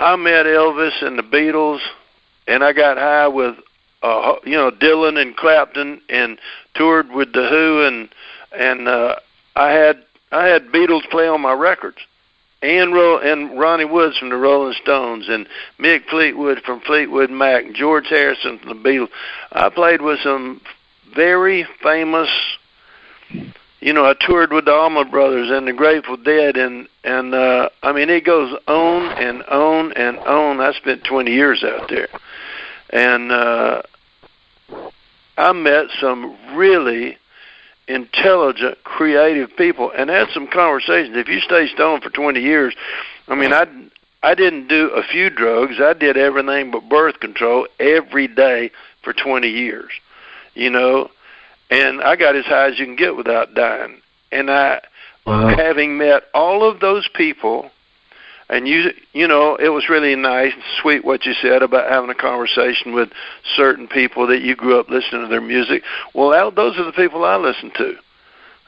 I met Elvis and the Beatles, and I got high with, Dylan and Clapton, and toured with the Who, and I had Beatles play on my records, and Ronnie Woods from the Rolling Stones, and Mick Fleetwood from Fleetwood Mac, and George Harrison from the Beatles. I played with some very famous. I toured with the Allman Brothers and the Grateful Dead, and it goes on and on and on. I spent 20 years out there, and I met some really intelligent, creative people, and had some conversations. If you stay stoned for 20 years, I didn't do a few drugs. I did everything but birth control every day for 20 years, and I got as high as you can get without dying. And having met all of those people, and it was really nice and sweet what you said about having a conversation with certain people that you grew up listening to their music. Well, those are the people I listened to.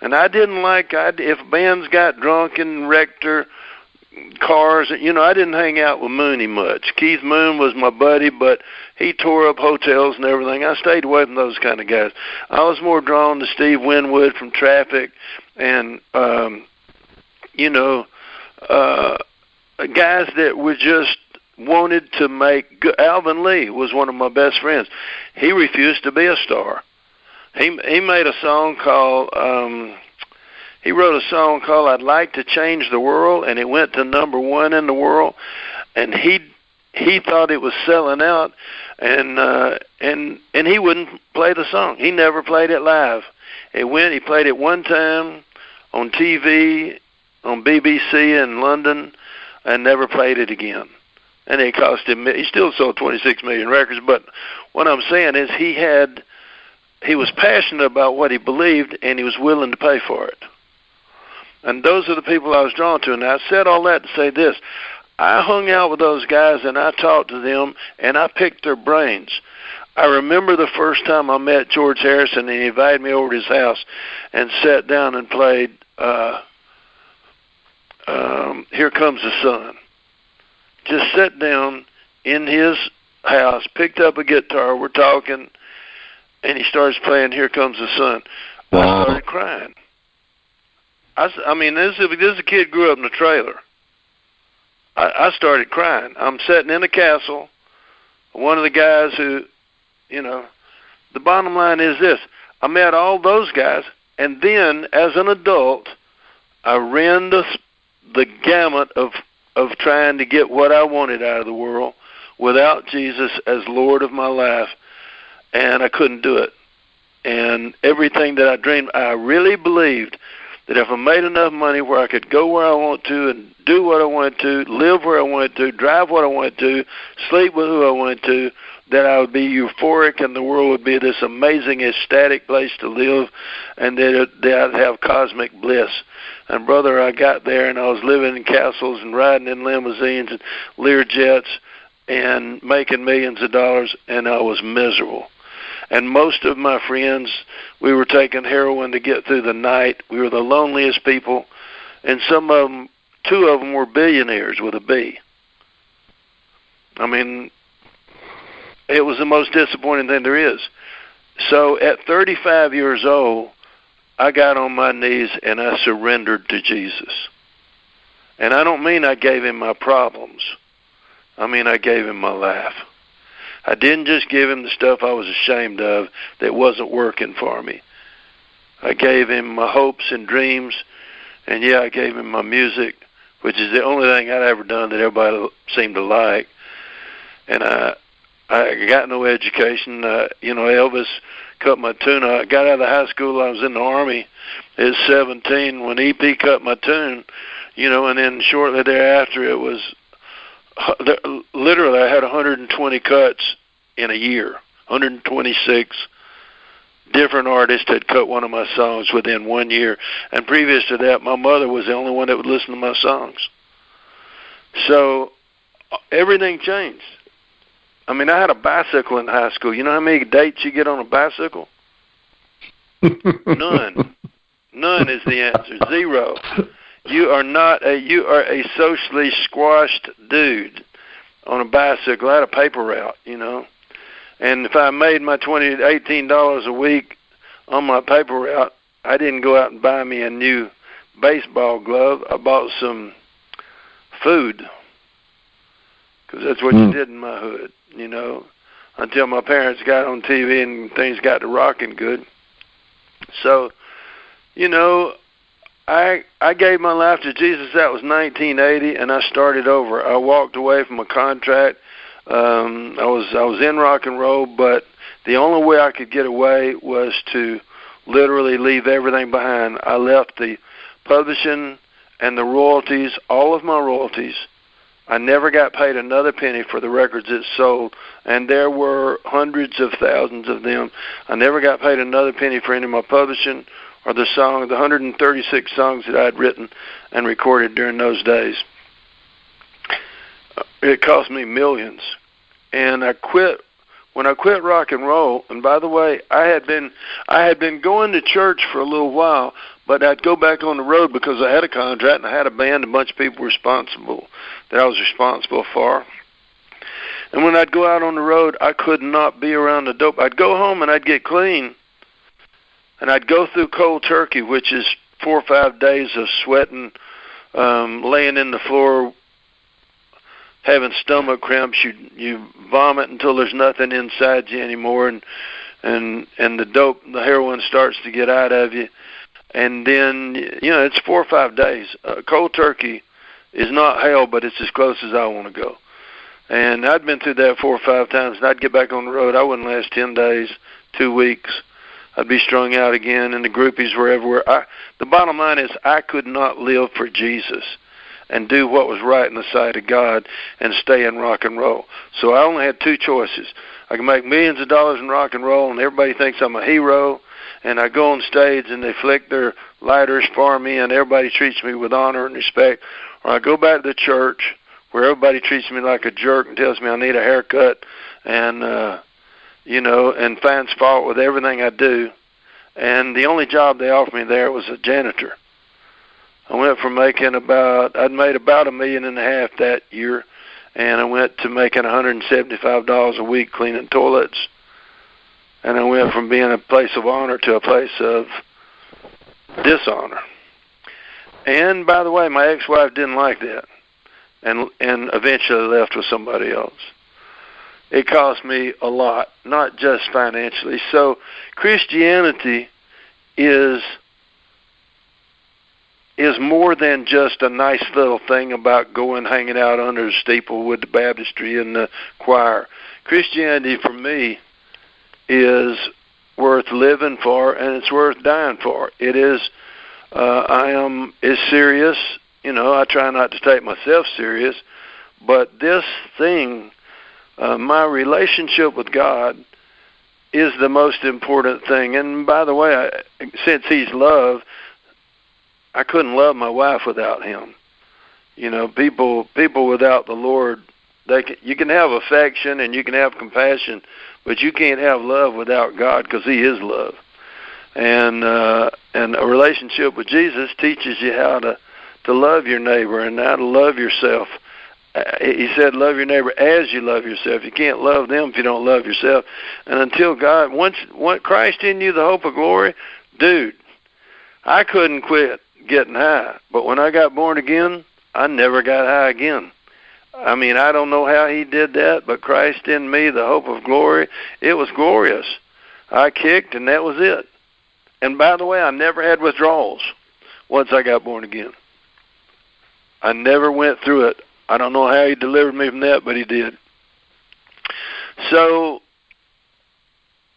And I didn't if bands got drunk and wrecked their cars, I didn't hang out with Mooney much. Keith Moon was my buddy, but he tore up hotels and everything. I stayed away from those kind of guys. I was more drawn to Steve Winwood from Traffic, and guys that were just wanted to make good. Alvin Lee was one of my best friends. He refused to be a star. He made a song called he wrote a song called I'd Like to Change the World, and it went to #1 in the world, and he thought it was selling out, and he wouldn't play the song. He never played it live. He played it one time on TV on BBC in London, and never played it again. And it cost him. He still sold 26 million records. But what I'm saying is he was passionate about what he believed, and he was willing to pay for it. And those are the people I was drawn to. And I said all that to say this: I hung out with those guys, and I talked to them, and I picked their brains. I remember the first time I met George Harrison, and he invited me over to his house and sat down and played Here Comes the Sun. Just sat down in his house, picked up a guitar, we're talking, and he starts playing Here Comes the Sun. Wow. I started crying. This kid grew up in a trailer. I started crying. I'm sitting in a castle. One of the guys who, the bottom line is this: I met all those guys, and then as an adult, I ran the gamut of trying to get what I wanted out of the world without Jesus as Lord of my life, and I couldn't do it. And everything that I dreamed, I really believed that if I made enough money where I could go where I want to and do what I wanted to, live where I wanted to, drive what I wanted to, sleep with who I wanted to, that I would be euphoric and the world would be this amazing, ecstatic place to live, and that I'd have cosmic bliss. And, brother, I got there, and I was living in castles and riding in limousines and Learjets and making millions of dollars, and I was miserable. And most of my friends, we were taking heroin to get through the night. We were the loneliest people, and some of them, 2 of them were billionaires with a B. It was the most disappointing thing there is. So at 35 years old, I got on my knees and I surrendered to Jesus. And I don't mean I gave him my problems. I mean I gave him my life. I didn't just give him the stuff I was ashamed of that wasn't working for me. I gave him my hopes and dreams, and I gave him my music, which is the only thing I'd ever done that everybody seemed to like. And I got no education. Elvis cut my tune. I got out of the high school. I was in the Army at 17 when EP cut my tune, and then shortly thereafter it was literally I had 120 cuts in a year. 126 different artists had cut one of my songs within 1 year. And previous to that, my mother was the only one that would listen to my songs. So everything changed. I had a bicycle in high school. You know how many dates you get on a bicycle? None. None is the answer. 0. You are a socially squashed dude. on a bicycle. I had a paper route, you know. And if I made my $18 a week on my paper route, I didn't go out and buy me a new baseball glove. I bought some food, because that's what you did in my hood, you know, until my parents got on TV and things got to rocking good. So, you know, I gave my life to Jesus. That was 1980, and I started over. I walked away from a contract. I was in rock and roll, but the only way I could get away was to literally leave everything behind. I left the publishing and the royalties, all of my royalties. I never got paid another penny for the records it sold, and there were hundreds of thousands of them. I never got paid another penny for any of my publishing or the 136 songs that I had written and recorded during those days. It cost me millions. And I quit. When I quit rock and roll, and by the way, I had been going to church for a little while, but I'd go back on the road because I had a contract and I had a band, a bunch of people that I was responsible for. And when I'd go out on the road, I could not be around the dope. I'd go home and I'd get clean, and I'd go through cold turkey, which is 4 or 5 days of sweating, laying in the floor, having stomach cramps. You vomit until there's nothing inside you anymore, and the heroin starts to get out of you. And then, you know, it's 4 or 5 days. Cold turkey is not hell, but it's as close as I want to go. And I'd been through that 4 or 5 times, and I'd get back on the road. I wouldn't last 10 days, 2 weeks. I'd be strung out again, and the groupies were everywhere. The bottom line is I could not live for Jesus and do what was right in the sight of God and stay in rock and roll. So I only had 2 choices. I can make millions of dollars in rock and roll, and everybody thinks I'm a hero, and I go on stage and they flick their lighters for me and everybody treats me with honor and respect, or I go back to the church where everybody treats me like a jerk and tells me I need a haircut and, you know, and finds fault with everything I do. And the only job they offered me there was a janitor. I went from I'd made about $1.5 million that year, and I went to making $175 a week cleaning toilets. And I went from being a place of honor to a place of dishonor. And by the way, my ex-wife didn't like that, and eventually left with somebody else. It cost me a lot, not just financially. So Christianity is more than just a nice little thing about going hanging out under the steeple with the baptistry and the choir. Christianity for me is worth living for, and it's worth dying for. It is. It's serious. You know, I try not to take myself serious, but this thing, my relationship with God, is the most important thing. And by the way, since He's love, I couldn't love my wife without Him. You know, people without the Lord, you can have affection and you can have compassion, but you can't have love without God, because He is love. And a relationship with Jesus teaches you how to love your neighbor and how to love yourself. He said, love your neighbor as you love yourself. You can't love them if you don't love yourself. And until God, once Christ in you, the hope of glory, dude, I couldn't quit getting high. But when I got born again, I never got high again. I mean, I don't know how He did that, but Christ in me, the hope of glory, it was glorious. I kicked, and that was it. And by the way, I never had withdrawals once I got born again. I never went through it. I don't know how He delivered me from that, but He did. So,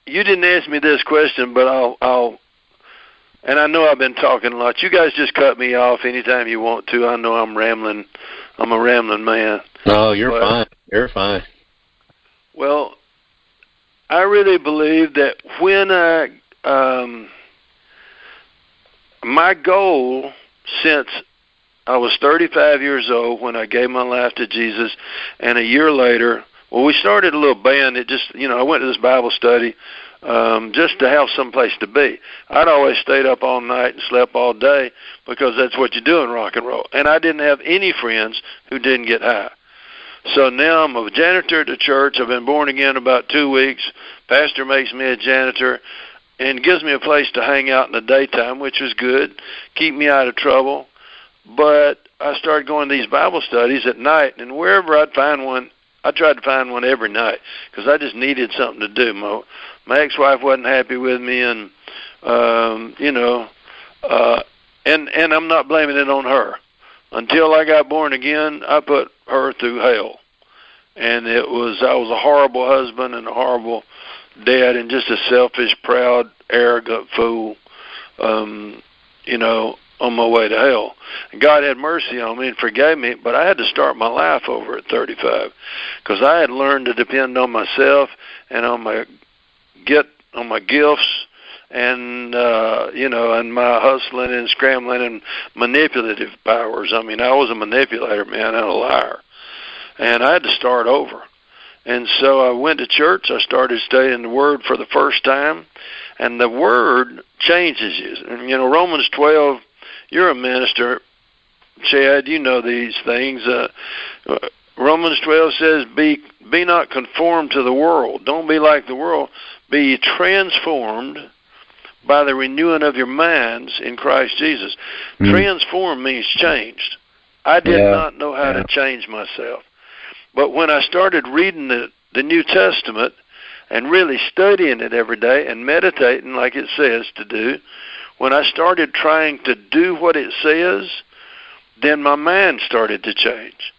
you didn't ask me this question, but I'll and I know I've been talking a lot. You guys just cut me off anytime you want to. I know I'm rambling. I'm a rambling man. No, you're fine. You're fine. Well, I really believe that when my goal since I was 35 years old when I gave my life to Jesus, and a year later, well, we started a little band. It just, you know, I went to this Bible study just to have some place to be. I'd always stayed up all night and slept all day because that's what you do in rock and roll. And I didn't have any friends who didn't get high. So now I'm a janitor at the church. I've been born again about 2 weeks. Pastor makes me a janitor and gives me a place to hang out in the daytime, which was good, keep me out of trouble. But I started going to these Bible studies at night, and wherever I'd find one, I tried to find one every night because I just needed something to do. My ex-wife wasn't happy with me, and and I'm not blaming it on her. Until I got born again, I put her through hell, and I was a horrible husband and a horrible dad, and just a selfish, proud, arrogant fool. On my way to hell. And God had mercy on me and forgave me, but I had to start my life over at 35 because I had learned to depend on myself and on my gifts and and my hustling and scrambling and manipulative powers. I mean, I was a manipulator, man, and a liar. And I had to start over. And so I went to church. I started studying the Word for the first time, and the Word changes you. And, Romans 12, you're a minister, Chad, you know these things. Romans 12 says, be not conformed to the world. Don't be like the world. Be ye transformed by the renewing of your minds in Christ Jesus. Transform means changed. I did not know how to change myself. But when I started reading the New Testament and really studying it every day and meditating like it says to do, when I started trying to do what it says, then my mind started to change.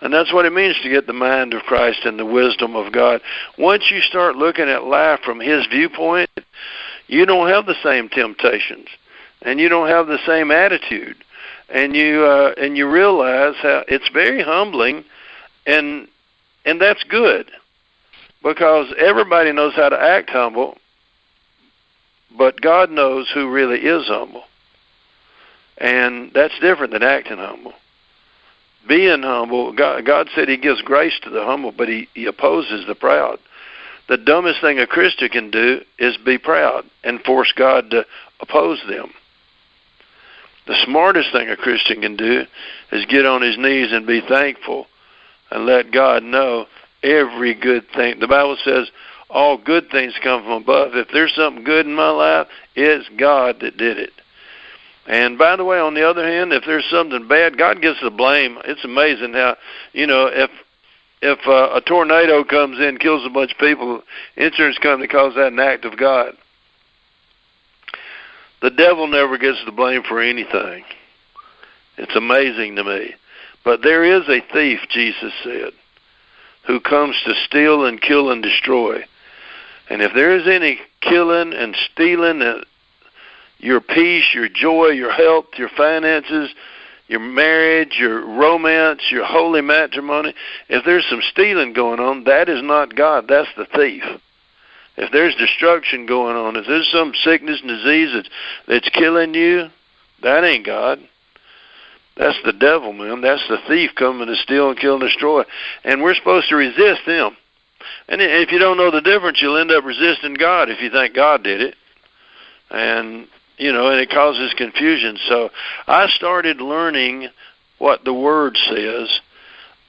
And that's what it means to get the mind of Christ and the wisdom of God. Once you start looking at life from His viewpoint, you don't have the same temptations, and you don't have the same attitude, and you realize how it's very humbling, and that's good, because everybody knows how to act humble, but God knows who really is humble. And that's different than acting humble. Being humble, God said He gives grace to the humble, but He opposes the proud. The dumbest thing a Christian can do is be proud and force God to oppose them. The smartest thing a Christian can do is get on his knees and be thankful and let God know every good thing. The Bible says all good things come from above. If there's something good in my life, it's God that did it. And by the way, on the other hand, if there's something bad, God gets the blame. It's amazing how, if a tornado comes in, kills a bunch of people, insurance company calls that an act of God. The devil never gets the blame for anything. It's amazing to me. But there is a thief, Jesus said, who comes to steal and kill and destroy. And if there is any killing and stealing your peace, your joy, your health, your finances, your marriage, your romance, your holy matrimony, if there's some stealing going on, that is not God. That's the thief. If there's destruction going on, if there's some sickness and disease that's killing you, that ain't God. That's the devil, man. That's the thief coming to steal and kill and destroy. And we're supposed to resist him. And if you don't know the difference, you'll end up resisting God if you think God did it. And it causes confusion. So I started learning what the Word says,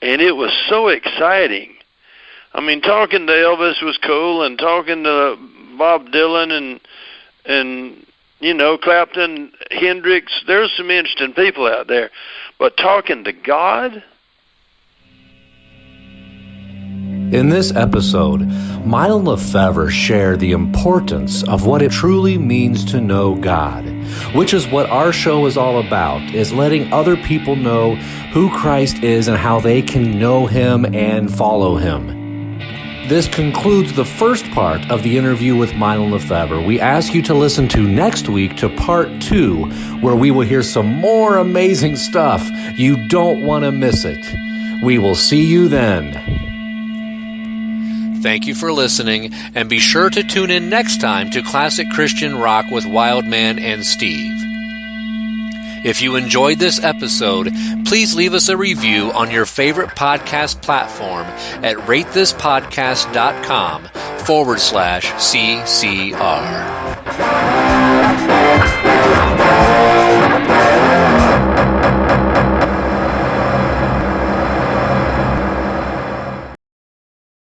and it was so exciting. I mean, talking to Elvis was cool, and talking to Bob Dylan and Clapton, Hendrix, there's some interesting people out there. But talking to God? In this episode, Mylon Lefevre shared the importance of what it truly means to know God, which is what our show is all about, is letting other people know who Christ is and how they can know Him and follow Him. This concludes the first part of the interview with Mylon Lefevre. We ask you to listen to next week to part 2, where we will hear some more amazing stuff. You don't want to miss it. We will see you then. Thank you for listening, and be sure to tune in next time to Classic Christian Rock with Wildman and Steve. If you enjoyed this episode, please leave us a review on your favorite podcast platform at ratethispodcast.com/CCR.